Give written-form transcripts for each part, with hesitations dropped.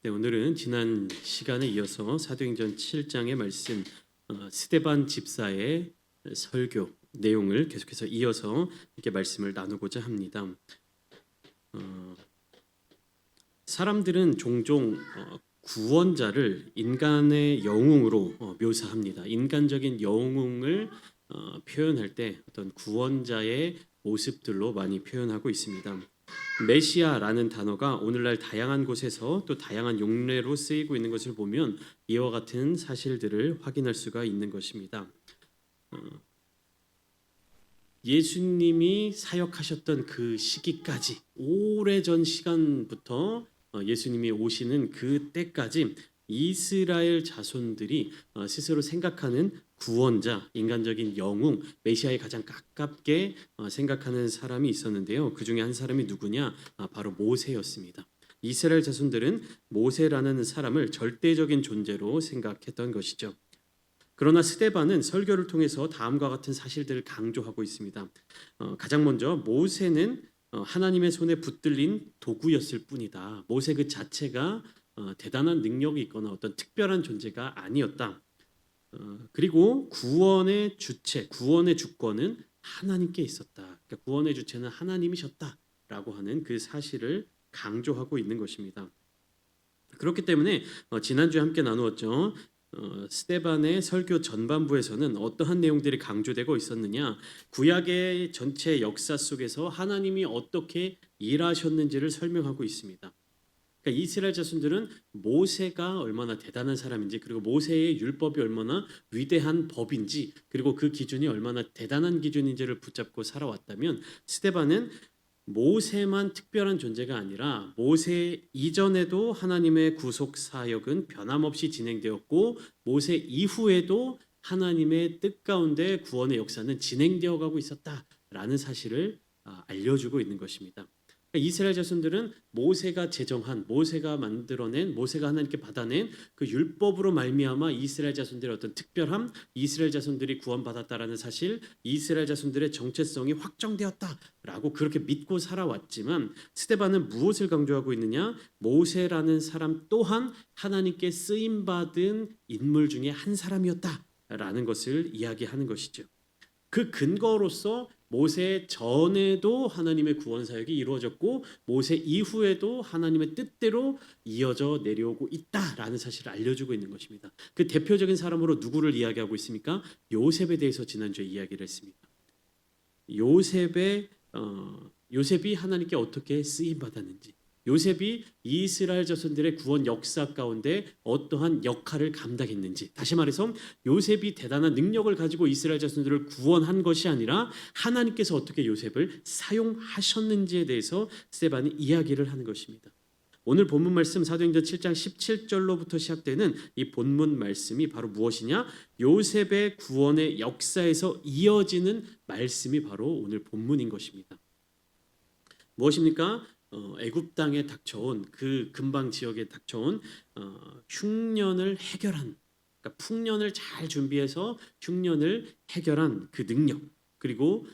네, 오늘은 지난 시간에 이어서 사도행전 7장의 말씀 스데반 집사의 설교 내용을 계속해서 이어서 이렇게 말씀을 나누고자 합니다. 사람들은 종종 구원자를 인간의 영웅으로 묘사합니다. 인간적인 영웅을 표현할 때 어떤 구원자의 모습들로 많이 표현하고 있습니다. 메시아라는 단어가 오늘날 다양한 곳에서 또 다양한 용례로 쓰이고 있는 것을 보면 이와 같은 사실들을 확인할 수가 있는 것입니다. 예수님이 사역하셨던 그 시기까지 오래전 시간부터 예수님이 오시는 그 때까지 이스라엘 자손들이 스스로 생각하는 구원자, 인간적인 영웅, 메시아에 가장 가깝게 생각하는 사람이 있었는데요. 그 중에 한 사람이 누구냐? 바로 모세였습니다. 이스라엘 자손들은 모세라는 사람을 절대적인 존재로 생각했던 것이죠. 그러나 스데반은 설교를 통해서 다음과 같은 사실들을 강조하고 있습니다. 가장 먼저 모세는 하나님의 손에 붙들린 도구였을 뿐이다. 모세 그 자체가 대단한 능력이 있거나 어떤 특별한 존재가 아니었다. 그리고 구원의 주체, 구원의 주권은 하나님께 있었다. 그러니까 구원의 주체는 하나님이셨다라고 하는 그 사실을 강조하고 있는 것입니다. 그렇기 때문에 지난주에 함께 나누었죠. 스데반의 설교 전반부에서는 어떠한 내용들이 강조되고 있었느냐? 구약의 전체 역사 속에서 하나님이 어떻게 일하셨는지를 설명하고 있습니다. 그러니까 이스라엘 자손들은 모세가 얼마나 대단한 사람인지, 그리고 모세의 율법이 얼마나 위대한 법인지, 그리고 그 기준이 얼마나 대단한 기준인지를 붙잡고 살아왔다면, 스데반은 모세만 특별한 존재가 아니라 모세 이전에도 하나님의 구속 사역은 변함없이 진행되었고, 모세 이후에도 하나님의 뜻 가운데 구원의 역사는 진행되어 가고 있었다라는 사실을 알려주고 있는 것입니다. 이스라엘 자손들은 모세가 제정한, 모세가 만들어낸, 모세가 하나님께 받아낸 그 율법으로 말미암아 이스라엘 자손들의 어떤 특별함, 이스라엘 자손들이 구원받았다라는 사실, 이스라엘 자손들의 정체성이 확정되었다라고 그렇게 믿고 살아왔지만, 스데반은 무엇을 강조하고 있느냐? 모세라는 사람 또한 하나님께 쓰임 받은 인물 중에 한 사람이었다라는 것을 이야기하는 것이죠. 그 근거로서 모세 전에도 하나님의 구원 사역이 이루어졌고, 모세 이후에도 하나님의 뜻대로 이어져 내려오고 있다라는 사실을 알려주고 있는 것입니다. 그 대표적인 사람으로 누구를 이야기하고 있습니까? 요셉에 대해서 지난주에 이야기를 했습니다. 요셉이 하나님께 어떻게 쓰임 받았는지, 요셉이 이스라엘 자손들의 구원 역사 가운데 어떠한 역할을 감당했는지, 다시 말해서 요셉이 대단한 능력을 가지고 이스라엘 자손들을 구원한 것이 아니라 하나님께서 어떻게 요셉을 사용하셨는지에 대해서 스데반이 이야기를 하는 것입니다. 오늘 본문 말씀 사도행전 7장 17절로부터 시작되는 이 본문 말씀이 바로 무엇이냐? 요셉의 구원의 역사에서 이어지는 말씀이 바로 오늘 본문인 것입니다. 무엇입니까? 애굽 땅에 닥쳐온, 그 근방 지역에 닥쳐온 흉년을 해결한, 그러니까 풍년을 잘 준비해서 흉년을 해결한 그 능력, 그리고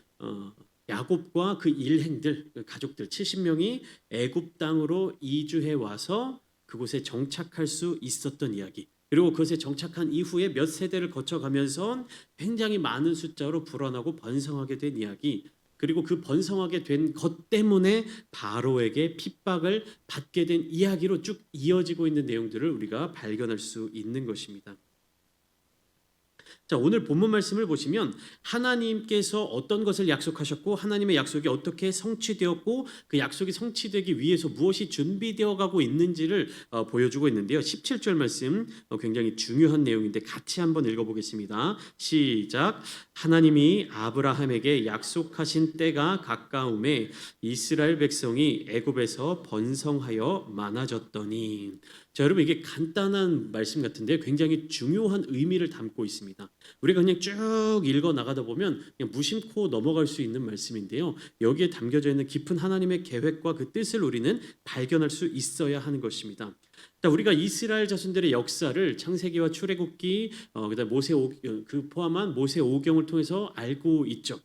야곱과 그 일행들, 그 가족들 70명이 애굽 땅으로 이주해 와서 그곳에 정착할 수 있었던 이야기, 그리고 그것에 정착한 이후에 몇 세대를 거쳐가면서 굉장히 많은 숫자로 불어나고 번성하게 된 이야기, 그리고 그 번성하게 된 것 때문에 바로에게 핍박을 받게 된 이야기로 쭉 이어지고 있는 내용들을 우리가 발견할 수 있는 것입니다. 자, 오늘 본문 말씀을 보시면 하나님께서 어떤 것을 약속하셨고, 하나님의 약속이 어떻게 성취되었고, 그 약속이 성취되기 위해서 무엇이 준비되어 가고 있는지를 보여주고 있는데요. 17절 말씀 굉장히 중요한 내용인데 같이 한번 읽어보겠습니다. 시작. 하나님이 아브라함에게 약속하신 때가 가까움에 이스라엘 백성이 애굽에서 번성하여 많아졌더니. 자, 여러분, 이게 간단한 말씀 같은데 굉장히 중요한 의미를 담고 있습니다. 우리가 그냥 쭉 읽어 나가다 보면 그냥 무심코 넘어갈 수 있는 말씀인데요. 여기에 담겨져 있는 깊은 하나님의 계획과 그 뜻을 우리는 발견할 수 있어야 하는 것입니다. 자, 우리가 이스라엘 자손들의 역사를 창세기와 출애굽기, 그다음 그 포함한 모세 오경을 통해서 알고 있죠.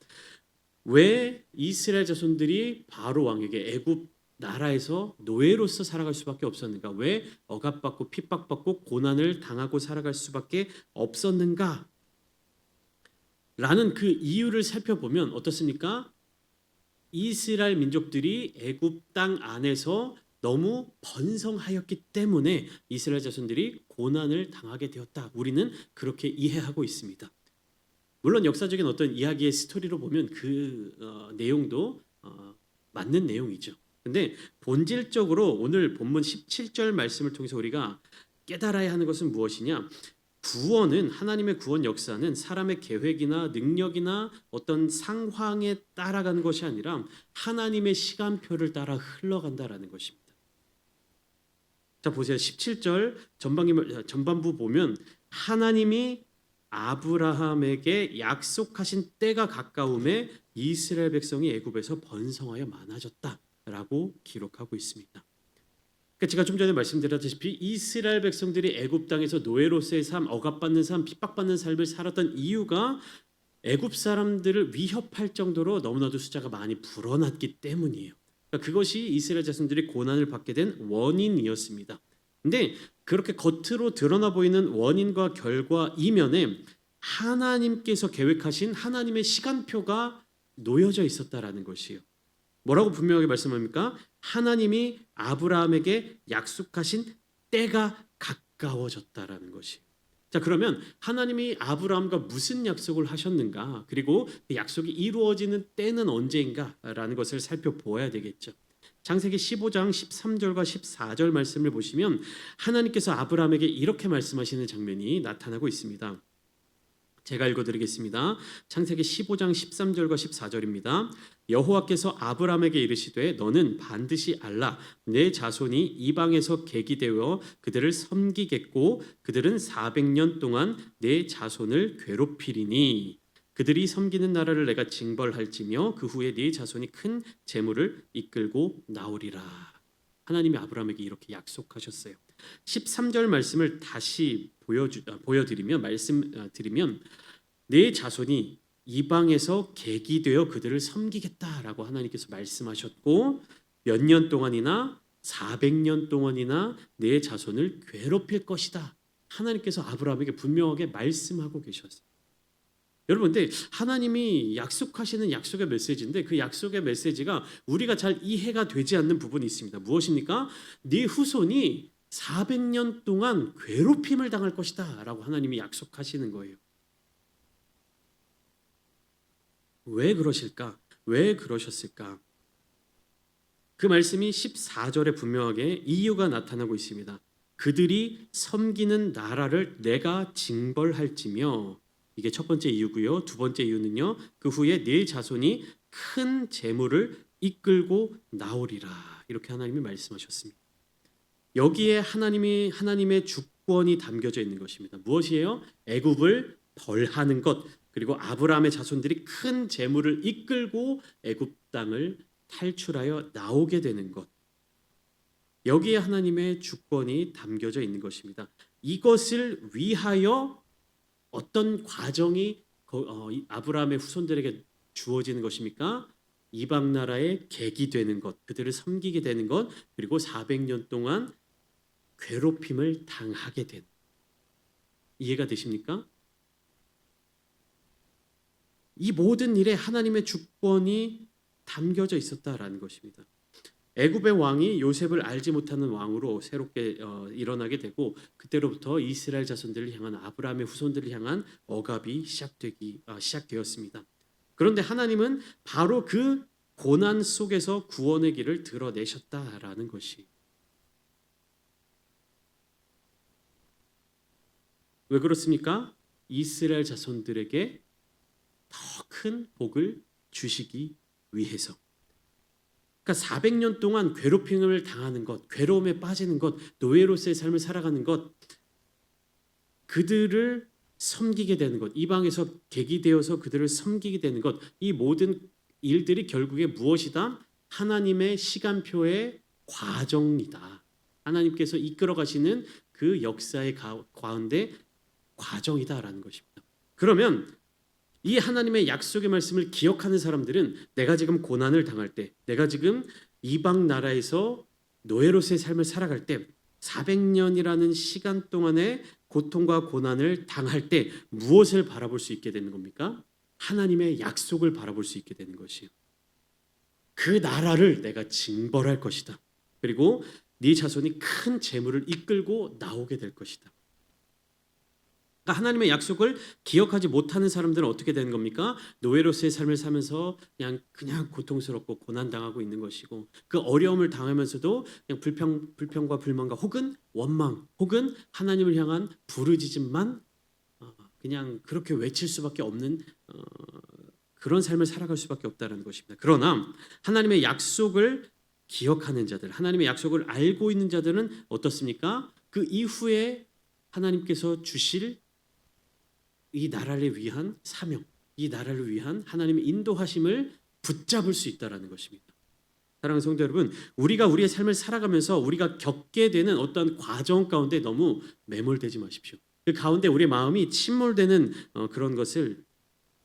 왜 이스라엘 자손들이 바로 왕에게, 애굽 나라에서 노예로서 살아갈 수밖에 없었는가? 왜 억압받고 핍박받고 고난을 당하고 살아갈 수밖에 없었는가? 라는 그 이유를 살펴보면 어떻습니까? 이스라엘 민족들이 애굽 땅 안에서 너무 번성하였기 때문에 이스라엘 자손들이 고난을 당하게 되었다. 우리는 그렇게 이해하고 있습니다. 물론 역사적인 어떤 이야기의 스토리로 보면 그 내용도 맞는 내용이죠. 근데 본질적으로 오늘 본문 17절 말씀을 통해서 우리가 깨달아야 하는 것은 무엇이냐? 구원은, 하나님의 구원 역사는 사람의 계획이나 능력이나 어떤 상황에 따라가는 것이 아니라 하나님의 시간표를 따라 흘러간다라는 것입니다. 자, 보세요. 17절 전반부 보면 하나님이 아브라함에게 약속하신 때가 가까움에 이스라엘 백성이 애굽에서 번성하여 많아졌다라고 기록하고 있습니다. 그러니까 제가 좀 전에 말씀드렸다시피 이스라엘 백성들이 애굽 땅에서 노예로서의 삶, 억압받는 삶, 핍박받는 삶을 살았던 이유가 애굽 사람들을 위협할 정도로 너무나도 숫자가 많이 불어났기 때문이에요. 그러니까 그것이 이스라엘 자손들이 고난을 받게 된 원인이었습니다. 근데 그렇게 겉으로 드러나 보이는 원인과 결과 이면에 하나님께서 계획하신 하나님의 시간표가 놓여져 있었다라는 것이에요. 뭐라고 분명하게 말씀합니까? 하나님이 아브라함에게 약속하신 때가 가까워졌다라는 것이. 자, 그러면 하나님이 아브라함과 무슨 약속을 하셨는가? 그리고 그 약속이 이루어지는 때는 언제인가라는 것을 살펴보아야 되겠죠. 창세기 15장 13절과 14절 말씀을 보시면 하나님께서 아브라함에게 이렇게 말씀하시는 장면이 나타나고 있습니다. 제가 읽어드리겠습니다. 창세기 15장 13절과 14절입니다. 여호와께서 아브라함에게 이르시되 너는 반드시 알라 내 자손이 이방에서 객이되어 그들을 섬기겠고 그들은 400년 동안 내 자손을 괴롭히리니 그들이 섬기는 나라를 내가 징벌할지며 그 후에 네 자손이 큰 재물을 이끌고 나오리라. 하나님이 아브라함에게 이렇게 약속하셨어요. 13절 말씀을 다시 보여드리면 말씀드리면 내 자손이 이방에서 객이 되어 그들을 섬기겠다라고 하나님께서 말씀하셨고 몇 년 동안이나 400년 동안이나 내 자손을 괴롭힐 것이다. 하나님께서 아브라함에게 분명하게 말씀하고 계셨어요. 여러분, 근데 하나님이 약속하시는 약속의 메시지인데 그 약속의 메시지가 우리가 잘 이해가 되지 않는 부분이 있습니다. 무엇입니까? 네 후손이 400년 동안 괴롭힘을 당할 것이다 라고 하나님이 약속하시는 거예요. 왜 그러실까? 왜 그러셨을까? 그 말씀이 14절에 분명하게 이유가 나타나고 있습니다. 그들이 섬기는 나라를 내가 징벌할지며 이게 첫 번째 이유고요. 두 번째 이유는요. 그 후에 네 자손이 큰 재물을 이끌고 나오리라. 이렇게 하나님이 말씀하셨습니다. 여기에 하나님의 주권이 담겨져 있는 것입니다. 무엇이에요? 애굽을 벌하는 것, 그리고 아브라함의 자손들이 큰 재물을 이끌고 애굽 땅을 탈출하여 나오게 되는 것. 여기에 하나님의 주권이 담겨져 있는 것입니다. 이것을 위하여 어떤 과정이 아브라함의 후손들에게 주어지는 것입니까? 이방 나라의 객이 되는 것, 그들을 섬기게 되는 것, 그리고 400년 동안 괴롭힘을 당하게 된. 이해가 되십니까? 이 모든 일에 하나님의 주권이 담겨져 있었다라는 것입니다. 애굽의 왕이 요셉을 알지 못하는 왕으로 새롭게 일어나게 되고 그때로부터 이스라엘 자손들을 향한 아브라함의 후손들을 향한 억압이 시작되었습니다. 그런데 하나님은 바로 그 고난 속에서 구원의 길을 드러내셨다라는 것이. 왜 그렇습니까? 이스라엘 자손들에게 더 큰 복을 주시기 위해서. 그러니까 400년 동안 괴롭힘을 당하는 것, 괴로움에 빠지는 것, 노예로서의 삶을 살아가는 것, 그들을 섬기게 되는 것, 이방에서 객이 되어서 그들을 섬기게 되는 것, 이 모든 일들이 결국에 무엇이다? 하나님의 시간표의 과정이다. 하나님께서 이끌어 가시는 그 역사의 가운데 과정이다라는 것입니다. 그러면 이 하나님의 약속의 말씀을 기억하는 사람들은 내가 지금 고난을 당할 때, 내가 지금 이방 나라에서 노예로서의 삶을 살아갈 때 400년이라는 시간 동안의 고통과 고난을 당할 때 무엇을 바라볼 수 있게 되는 겁니까? 하나님의 약속을 바라볼 수 있게 되는 것이에요. 그 나라를 내가 징벌할 것이다. 그리고 네 자손이 큰 재물을 이끌고 나오게 될 것이다. 그러니까 하나님의 약속을 기억하지 못하는 사람들은 어떻게 되는 겁니까? 노예로서의 삶을 살면서 그냥 고통스럽고 고난 당하고 있는 것이고, 그 어려움을 당하면서도 그냥 불평과 불만과 혹은 원망 혹은 하나님을 향한 부르짖음만 그냥 그렇게 외칠 수밖에 없는 그런 삶을 살아갈 수밖에 없다는 것입니다. 그러나 하나님의 약속을 기억하는 자들, 하나님의 약속을 알고 있는 자들은 어떻습니까? 그 이후에 하나님께서 주실 이 나라를 위한 사명, 이 나라를 위한 하나님의 인도하심을 붙잡을 수 있다라는 것입니다. 사랑하는 성도 여러분, 우리가 우리의 삶을 살아가면서 우리가 겪게 되는 어떤 과정 가운데 너무 매몰되지 마십시오. 그 가운데 우리의 마음이 침몰되는 그런 것을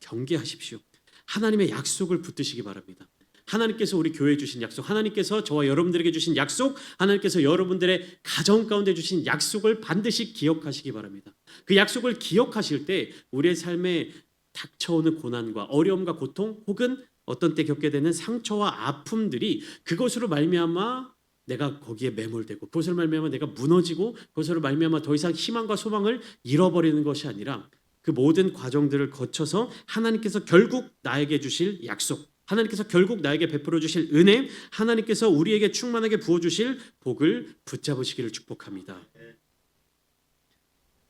경계하십시오. 하나님의 약속을 붙드시기 바랍니다. 하나님께서 우리 교회에 주신 약속, 하나님께서 저와 여러분들에게 주신 약속, 하나님께서 여러분들의 가정 가운데 주신 약속을 반드시 기억하시기 바랍니다. 그 약속을 기억하실 때 우리의 삶에 닥쳐오는 고난과 어려움과 고통 혹은 어떤 때 겪게 되는 상처와 아픔들이 그것으로 말미암아 내가 거기에 매몰되고 그것으로 말미암아 내가 무너지고 그것으로 말미암아 더 이상 희망과 소망을 잃어버리는 것이 아니라 그 모든 과정들을 거쳐서 하나님께서 결국 나에게 주실 약속, 하나님께서 결국 나에게 베풀어 주실 은혜, 하나님께서 우리에게 충만하게 부어 주실 복을 붙잡으시기를 축복합니다.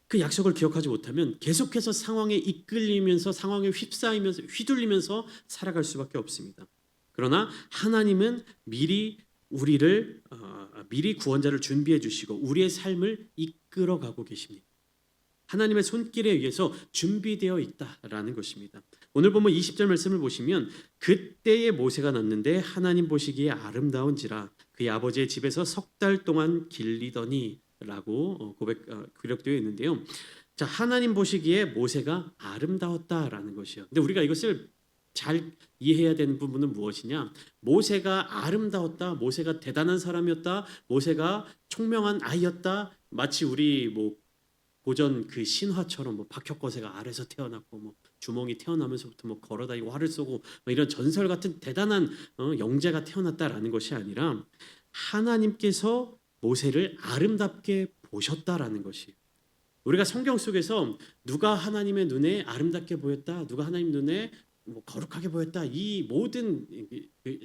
그 약속을 기억하지 못하면 계속해서 상황에 이끌리면서 상황에 휩싸이면서 휘둘리면서 살아갈 수밖에 없습니다. 그러나 하나님은 미리 구원자를 준비해 주시고 우리의 삶을 이끌어가고 계십니다. 하나님의 손길에 의해서 준비되어 있다라는 것입니다. 오늘 보면 20절 말씀을 보시면 그때의 모세가 났는데 하나님 보시기에 아름다운지라 그의 아버지의 집에서 석 달 동안 길리더니라고 기록되어 있는데요. 자, 하나님 보시기에 모세가 아름다웠다라는 것이요. 근데 우리가 이것을 잘 이해해야 되는 부분은 무엇이냐? 모세가 아름다웠다, 모세가 대단한 사람이었다, 모세가 총명한 아이였다. 마치 우리 고전 그 신화처럼 박혁거세가 알에서 태어났고 주몽이 태어나면서부터 걸어다니고 활을 쏘고 이런 전설 같은 대단한 영재가 태어났다라는 것이 아니라 하나님께서 모세를 아름답게 보셨다라는 것이. 우리가 성경 속에서 누가 하나님의 눈에 아름답게 보였다, 누가 하나님 눈에 거룩하게 보였다, 이 모든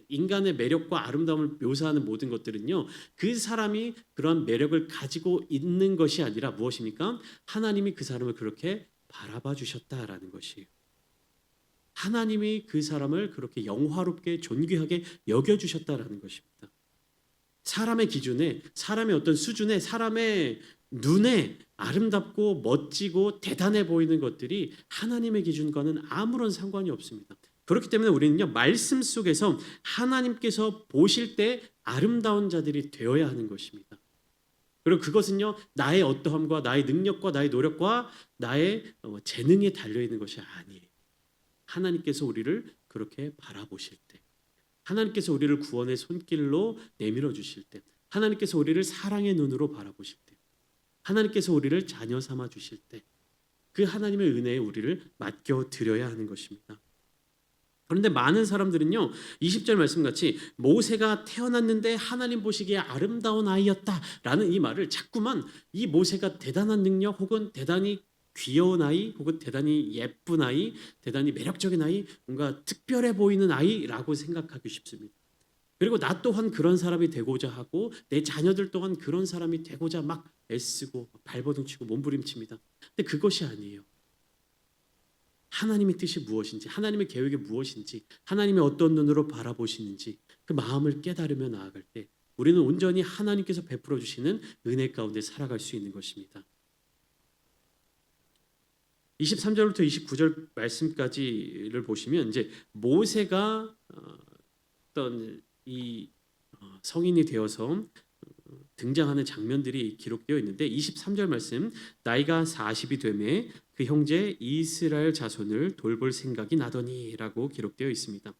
인간의 매력과 아름다움을 묘사하는 모든 것들은요, 그 사람이 그런 매력을 가지고 있는 것이 아니라 무엇입니까? 하나님이 그 사람을 그렇게 바라봐 주셨다라는 것이에요. 하나님이 그 사람을 그렇게 영화롭게 존귀하게 여겨 주셨다라는 것입니다. 사람의 기준에, 사람의 어떤 수준에, 사람의 눈에 아름답고 멋지고 대단해 보이는 것들이 하나님의 기준과는 아무런 상관이 없습니다. 그렇기 때문에 우리는요, 말씀 속에서 하나님께서 보실 때 아름다운 자들이 되어야 하는 것입니다. 그리고 그것은요, 나의 어떠함과 나의 능력과 나의 노력과 나의 재능에 달려 있는 것이 아니에요. 하나님께서 우리를 그렇게 바라보실 때, 하나님께서 우리를 구원의 손길로 내밀어 주실 때, 하나님께서 우리를 사랑의 눈으로 바라보실 때, 하나님께서 우리를 자녀 삼아 주실 때, 그 하나님의 은혜에 우리를 맡겨 드려야 하는 것입니다. 그런데 많은 사람들은요, 20절 말씀같이 모세가 태어났는데 하나님 보시기에 아름다운 아이였다라는 이 말을 자꾸만 이 모세가 대단한 능력 혹은 대단히 귀여운 아이 혹은 대단히 예쁜 아이, 대단히 매력적인 아이, 뭔가 특별해 보이는 아이라고 생각하기 쉽습니다. 그리고 나 또한 그런 사람이 되고자 하고 내 자녀들 또한 그런 사람이 되고자 막 애쓰고 발버둥치고 몸부림칩니다. 근데 그것이 아니에요. 하나님의 뜻이 무엇인지, 하나님의 계획이 무엇인지, 하나님의 어떤 눈으로 바라보시는지 그 마음을 깨달으며 나아갈 때 우리는 온전히 하나님께서 베풀어 주시는 은혜 가운데 살아갈 수 있는 것입니다. 23절부터 29절 말씀까지를 보시면 이제 모세가 어떤 이 성인이 되어서 등장하는 장면들이 기록되어 있는데 23절 말씀, 나이가 40이 되매 그 형제 이스라엘 자손을 돌볼 생각이 나더니라고 기록되어 있습니다.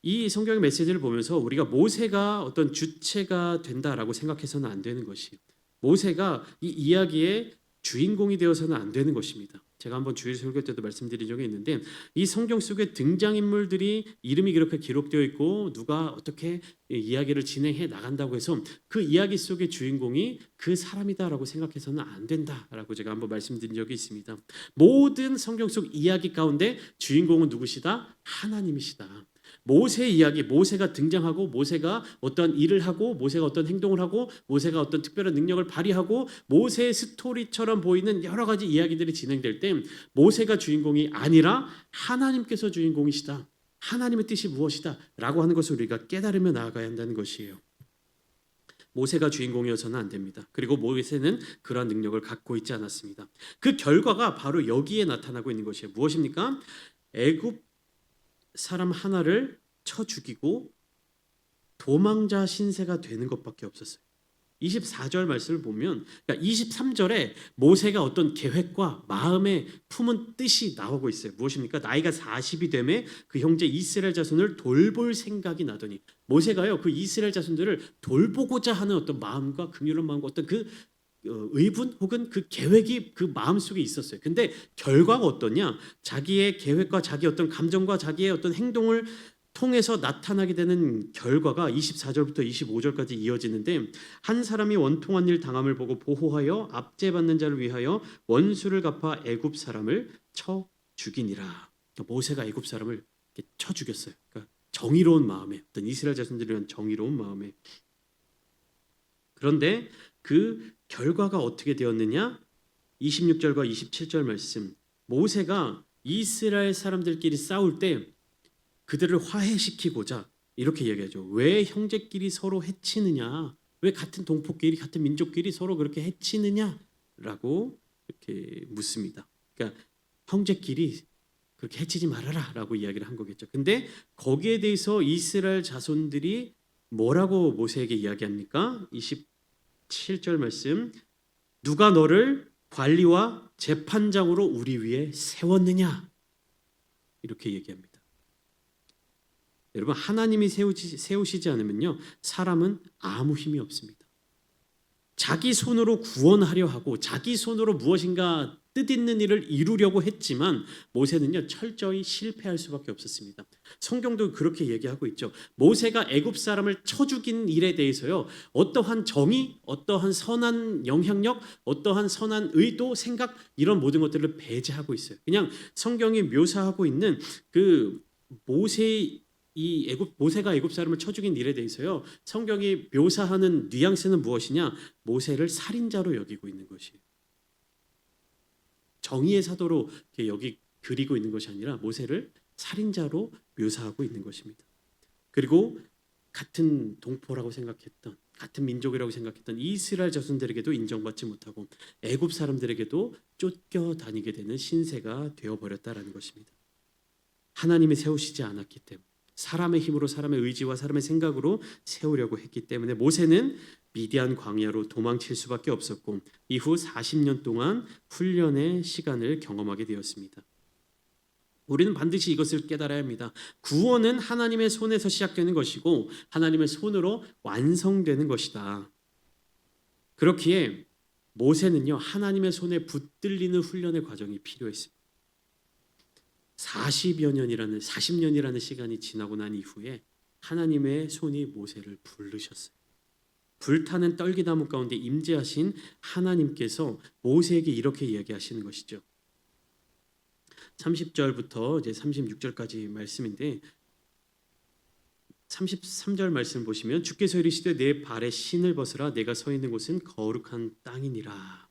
이 성경의 메시지를 보면서 우리가 모세가 어떤 주체가 된다라고 생각해서는 안 되는 것이에요. 모세가 이 이야기의 주인공이 되어서는 안 되는 것입니다. 제가 한번 주일 설교 때도 말씀드린 적이 있는데 이 성경 속에 등장인물들이 이름이 그렇게 기록되어 있고 누가 어떻게 이야기를 진행해 나간다고 해서 그 이야기 속의 주인공이 그 사람이다라고 생각해서는 안 된다라고 제가 한번 말씀드린 적이 있습니다. 모든 성경 속 이야기 가운데 주인공은 누구시다? 하나님이시다. 모세 이야기, 모세가 등장하고 모세가 어떤 일을 하고 모세가 어떤 행동을 하고 모세가 어떤 특별한 능력을 발휘하고 모세의 스토리처럼 보이는 여러 가지 이야기들이 진행될 때 모세가 주인공이 아니라 하나님께서 주인공이시다. 하나님의 뜻이 무엇이다 라고 하는 것을 우리가 깨달으며 나아가야 한다는 것이에요. 모세가 주인공이어서는 안 됩니다. 그리고 모세는 그러한 능력을 갖고 있지 않았습니다. 그 결과가 바로 여기에 나타나고 있는 것이에요. 무엇입니까? 애굽 사람 하나를 쳐 죽이고 도망자 신세가 되는 것밖에 없었어요. 24절 말씀을 보면, 그러니까 23절에 모세가 어떤 계획과 마음에 품은 뜻이 나오고 있어요. 무엇입니까? 나이가 40이 되매 그 형제 이스라엘 자손을 돌볼 생각이 나더니, 모세가요 그 이스라엘 자손들을 돌보고자 하는 어떤 마음과 긍휼한 마음과 어떤 그 의분 혹은 그 계획이 그 마음속에 있었어요. 근데 결과가 어떠냐? 자기의 계획과 자기 어떤 감정과 자기의 어떤 행동을 통해서 나타나게 되는 결과가 24절부터 25절까지 이어지는데, 한 사람이 원통한 일 당함을 보고 보호하여 압제받는 자를 위하여 원수를 갚아 애굽 사람을 쳐 죽이니라. 그러니까 모세가 애굽 사람을 쳐 죽였어요. 그러니까 정의로운 마음에, 어떤 이스라엘 자손들을 위한 정의로운 마음에. 그런데 그 결과가 어떻게 되었느냐? 26절과 27절 말씀. 모세가 이스라엘 사람들끼리 싸울 때 그들을 화해시키고자 이렇게 얘기하죠. 왜 형제끼리 서로 해치느냐? 왜 같은 동포끼리 같은 민족끼리 서로 그렇게 해치느냐라고 이렇게 묻습니다. 그러니까 형제끼리 그렇게 해치지 말아라라고 이야기를 한 거겠죠. 근데 거기에 대해서 이스라엘 자손들이 뭐라고 모세에게 이야기합니까? 27절 말씀. 누가 너를 관리와 재판장으로 우리 위에 세웠느냐? 이렇게 얘기합니다. 여러분, 하나님이 세우시지 않으면요 사람은 아무 힘이 없습니다. 자기 손으로 구원하려 하고 자기 손으로 무엇인가 뜻있는 일을 이루려고 했지만 모세는요 철저히 실패할 수밖에 없었습니다. 성경도 그렇게 얘기하고 있죠. 모세가 애굽 사람을 쳐 죽인 일에 대해서요 어떠한 정의, 어떠한 선한 영향력, 어떠한 선한 의도, 생각 이런 모든 것들을 배제하고 있어요. 그냥 성경이 묘사하고 있는 그 모세가 애굽 사람을 쳐 죽인 일에 대해서요 성경이 묘사하는 뉘앙스는 무엇이냐? 모세를 살인자로 여기고 있는 것이에요. 정의의 사도로 그리고 있는 것이 아니라 모세를 살인자로 묘사하고 있는 것입니다. 그리고 같은 동포라고 생각했던, 같은 민족이라고 생각했던 이스라엘 자손들에게도 인정받지 못하고 애굽 사람들에게도 쫓겨다니게 되는 신세가 되어버렸다라는 것입니다. 하나님이 세우시지 않았기 때문에, 사람의 힘으로, 사람의 의지와 사람의 생각으로 세우려고 했기 때문에 모세는 미디안 광야로 도망칠 수밖에 없었고 이후 40년 동안 훈련의 시간을 경험하게 되었습니다. 우리는 반드시 이것을 깨달아야 합니다. 구원은 하나님의 손에서 시작되는 것이고 하나님의 손으로 완성되는 것이다. 그렇기에 모세는요 하나님의 손에 붙들리는 훈련의 과정이 필요했습니다. 40년이라는 시간이 지나고 난 이후에 하나님의 손이 모세를 부르셨어요. 불타는 떨기나무 가운데 임재하신 하나님께서 모세에게 이렇게 이야기하시는 것이죠. 30절부터 이제 36절까지 말씀인데 33절 말씀 보시면 주께서 이르시되 내 발에 신을 벗으라 내가 서 있는 곳은 거룩한 땅이니라.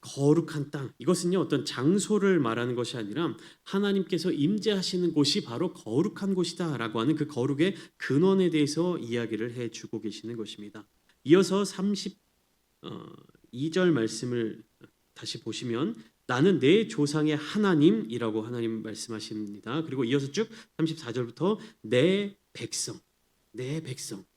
거룩한 땅, 이것은요 어떤 장소를 말하는 것이 아니라 하나님께서 임재하시는 곳이 바로 거룩한 곳이다라고 하는 그 거룩의 근원에 대해서 이야기를 해주고 계시는 것입니다. 이어서 32절 말씀을 다시 보시면 나는 내 조상의 하나님이라고 하나님 말씀하십니다. 그리고 이어서 쭉 34절부터 내 백성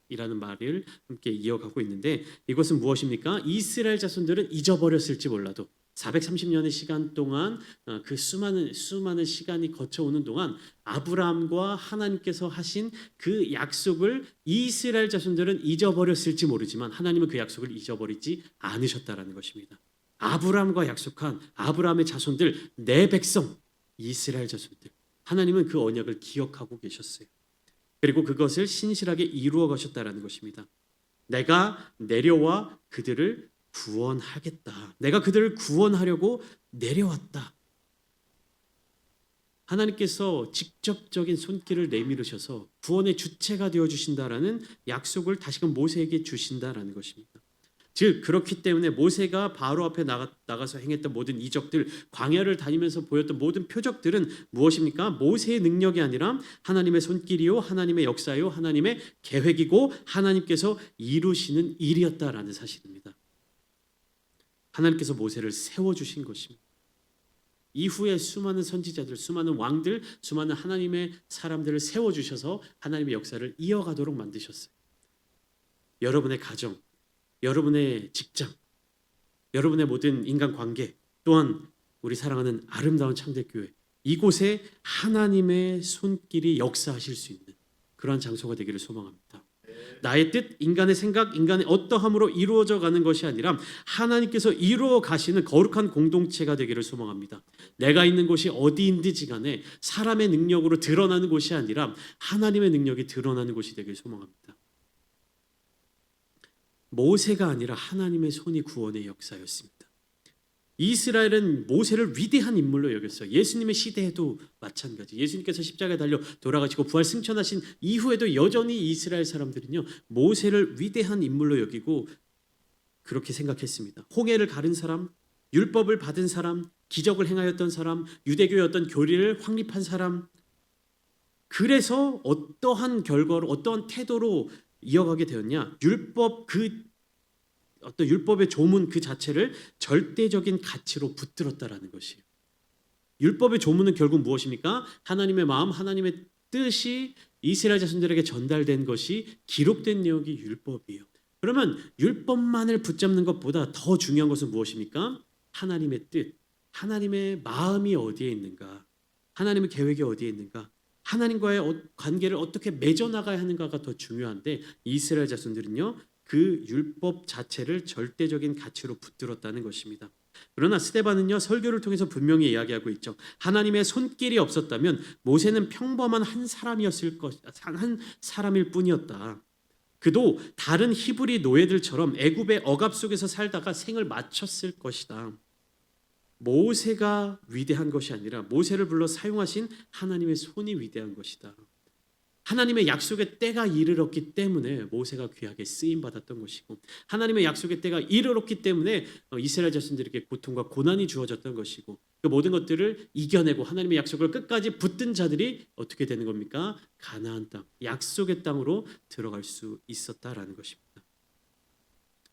이라는 말을 함께 이어가고 있는데 이것은 무엇입니까? 이스라엘 자손들은 잊어버렸을지 몰라도 430년의 시간 동안 그 수많은 시간이 거쳐오는 동안 아브라함과 하나님께서 하신 그 약속을 이스라엘 자손들은 잊어버렸을지 모르지만 하나님은 그 약속을 잊어버리지 않으셨다라는 것입니다. 아브라함과 약속한 아브라함의 자손들, 내 백성 이스라엘 자손들, 하나님은 그 언약을 기억하고 계셨어요. 그리고 그것을 신실하게 이루어 가셨다라는 것입니다. 내가 내려와 그들을 구원하겠다. 내가 그들을 구원하려고 내려왔다. 하나님께서 직접적인 손길을 내밀으셔서 구원의 주체가 되어 주신다라는 약속을 다시금 모세에게 주신다라는 것입니다. 즉 그렇기 때문에 모세가 바로 앞에 나가서 행했던 모든 이적들, 광야를 다니면서 보였던 모든 표적들은 무엇입니까? 모세의 능력이 아니라 하나님의 손길이요, 하나님의 역사요, 하나님의 계획이고 하나님께서 이루시는 일이었다라는 사실입니다. 하나님께서 모세를 세워주신 것입니다. 이후에 수많은 선지자들, 수많은 왕들, 수많은 하나님의 사람들을 세워주셔서 하나님의 역사를 이어가도록 만드셨어요. 여러분의 가정, 여러분의 직장, 여러분의 모든 인간관계, 또한 우리 사랑하는 아름다운 창대교회, 이곳에 하나님의 손길이 역사하실 수 있는 그러한 장소가 되기를 소망합니다. 나의 뜻, 인간의 생각, 인간의 어떠함으로 이루어져 가는 것이 아니라 하나님께서 이루어 가시는 거룩한 공동체가 되기를 소망합니다. 내가 있는 곳이 어디인지 간에 사람의 능력으로 드러나는 곳이 아니라 하나님의 능력이 드러나는 곳이 되기를 소망합니다. 모세가 아니라 하나님의 손이 구원의 역사였습니다. 이스라엘은 모세를 위대한 인물로 여겼어요. 예수님의 시대에도 마찬가지. 예수님께서 십자가에 달려 돌아가시고 부활 승천하신 이후에도 여전히 이스라엘 사람들은요, 모세를 위대한 인물로 여기고 그렇게 생각했습니다. 홍해를 가른 사람, 율법을 받은 사람, 기적을 행하였던 사람, 유대교의 어떤 교리를 확립한 사람, 그래서 어떠한 결과로 어떠한 태도로 이어가게 되었냐? 어떤 율법의 조문 그 자체를 절대적인 가치로 붙들었다라는 것이에요. 율법의 조문은 결국 무엇입니까? 하나님의 마음, 하나님의 뜻이 이스라엘 자손들에게 전달된 것이 기록된 내용이 율법이에요. 그러면 율법만을 붙잡는 것보다 더 중요한 것은 무엇입니까? 하나님의 뜻, 하나님의 마음이 어디에 있는가? 하나님의 계획이 어디에 있는가? 하나님과의 관계를 어떻게 맺어나가야 하는가가 더 중요한데 이스라엘 자손들은요, 그 율법 자체를 절대적인 가치로 붙들었다는 것입니다. 그러나 스데반은요, 설교를 통해서 분명히 이야기하고 있죠. 하나님의 손길이 없었다면 모세는 평범한 한 사람일 뿐이었다. 그도 다른 히브리 노예들처럼 애굽의 억압 속에서 살다가 생을 마쳤을 것이다. 모세가 위대한 것이 아니라 모세를 불러 사용하신 하나님의 손이 위대한 것이다. 하나님의 약속의 때가 이르렀기 때문에 모세가 귀하게 쓰임받았던 것이고 하나님의 약속의 때가 이르렀기 때문에 이스라엘 자손들에게 고통과 고난이 주어졌던 것이고 그 모든 것들을 이겨내고 하나님의 약속을 끝까지 붙든 자들이 어떻게 되는 겁니까? 가나안 땅, 약속의 땅으로 들어갈 수 있었다라는 것입니다.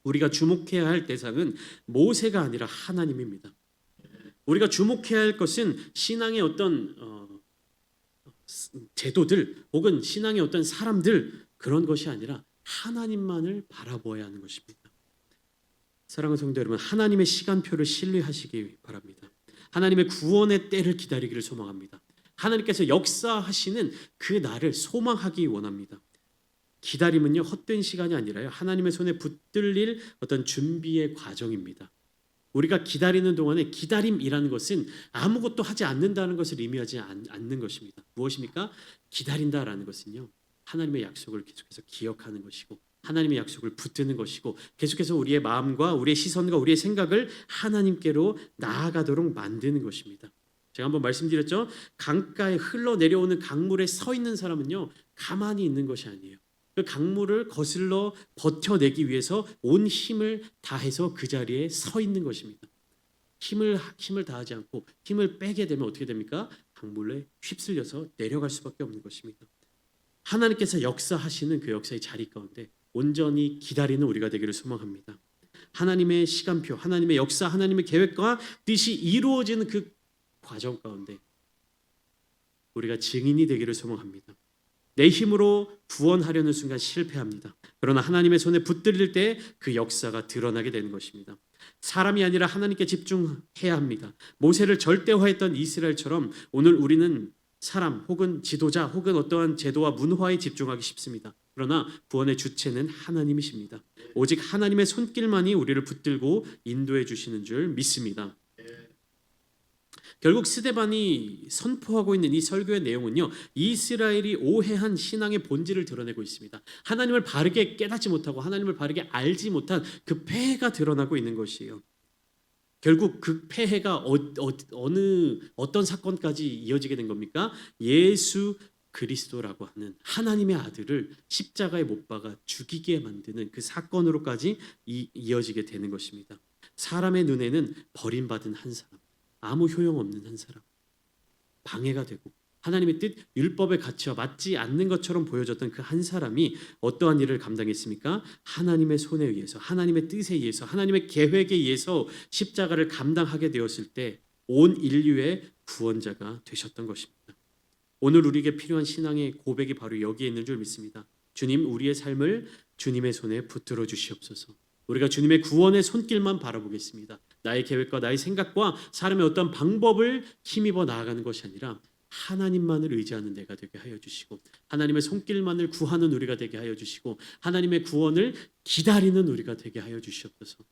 우리가 주목해야 할 대상은 모세가 아니라 하나님입니다. 우리가 주목해야 할 것은 신앙의 어떤 제도들 혹은 신앙의 어떤 사람들 그런 것이 아니라 하나님만을 바라보아야 하는 것입니다. 사랑하는 성도 여러분, 하나님의 시간표를 신뢰하시기 바랍니다. 하나님의 구원의 때를 기다리기를 소망합니다. 하나님께서 역사하시는 그 날을 소망하기 원합니다. 기다림은요, 헛된 시간이 아니라요, 하나님의 손에 붙들릴 어떤 준비의 과정입니다. 우리가 기다리는 동안에 기다림이라는 것은 아무것도 하지 않는다는 것을 의미하지 않는 것입니다. 무엇입니까? 기다린다라는 것은요, 하나님의 약속을 계속해서 기억하는 것이고 하나님의 약속을 붙드는 것이고 계속해서 우리의 마음과 우리의 시선과 우리의 생각을 하나님께로 나아가도록 만드는 것입니다. 제가 한번 말씀드렸죠. 강가에 흘러내려오는 강물에 서 있는 사람은요, 가만히 있는 것이 아니에요. 그 강물을 거슬러 버텨내기 위해서 온 힘을 다해서 그 자리에 서 있는 것입니다. 힘을 다하지 않고 힘을 빼게 되면 어떻게 됩니까? 강물에 휩쓸려서 내려갈 수밖에 없는 것입니다. 하나님께서 역사하시는 그 역사의 자리 가운데 온전히 기다리는 우리가 되기를 소망합니다. 하나님의 시간표, 하나님의 역사, 하나님의 계획과 뜻이 이루어지는 그 과정 가운데 우리가 증인이 되기를 소망합니다. 내 힘으로 구원하려는 순간 실패합니다. 그러나 하나님의 손에 붙들릴 때 그 역사가 드러나게 되는 것입니다. 사람이 아니라 하나님께 집중해야 합니다. 모세를 절대화했던 이스라엘처럼 오늘 우리는 사람 혹은 지도자 혹은 어떠한 제도와 문화에 집중하기 쉽습니다. 그러나 구원의 주체는 하나님이십니다. 오직 하나님의 손길만이 우리를 붙들고 인도해 주시는 줄 믿습니다. 결국 스데반이 선포하고 있는 이 설교의 내용은요, 이스라엘이 오해한 신앙의 본질을 드러내고 있습니다. 하나님을 바르게 깨닫지 못하고 하나님을 바르게 알지 못한 그 폐해가 드러나고 있는 것이에요. 결국 그 폐해가 어떤 사건까지 이어지게 된 겁니까? 예수 그리스도라고 하는 하나님의 아들을 십자가에 못 박아 죽이게 만드는 그 사건으로까지 이어지게 되는 것입니다. 사람의 눈에는 버림받은 한 사람, 아무 효용없는 한 사람, 방해가 되고 하나님의 뜻, 율법의 가치와 맞지 않는 것처럼 보여졌던 그 한 사람이 어떠한 일을 감당했습니까? 하나님의 손에 의해서, 하나님의 뜻에 의해서, 하나님의 계획에 의해서 십자가를 감당하게 되었을 때 온 인류의 구원자가 되셨던 것입니다. 오늘 우리에게 필요한 신앙의 고백이 바로 여기에 있는 줄 믿습니다. 주님, 우리의 삶을 주님의 손에 붙들어 주시옵소서. 우리가 주님의 구원의 손길만 바라보겠습니다. 나의 계획과 나의 생각과 사람의 어떤 방법을 힘입어 나아가는 것이 아니라 하나님만을 의지하는 내가 되게 하여 주시고, 하나님의 손길만을 구하는 우리가 되게 하여 주시고, 하나님의 구원을 기다리는 우리가 되게 하여 주시옵소서.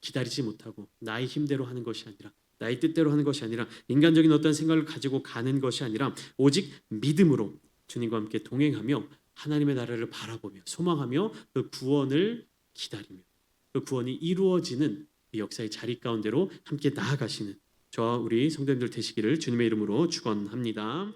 기다리지 못하고 나의 힘대로 하는 것이 아니라, 나의 뜻대로 하는 것이 아니라, 인간적인 어떤 생각을 가지고 가는 것이 아니라 오직 믿음으로 주님과 함께 동행하며 하나님의 나라를 바라보며 소망하며 그 구원을 기다리며 그 구원이 이루어지는 그 역사의 자리 가운데로 함께 나아가시는 저와 우리 성도님들 되시기를 주님의 이름으로 축원합니다.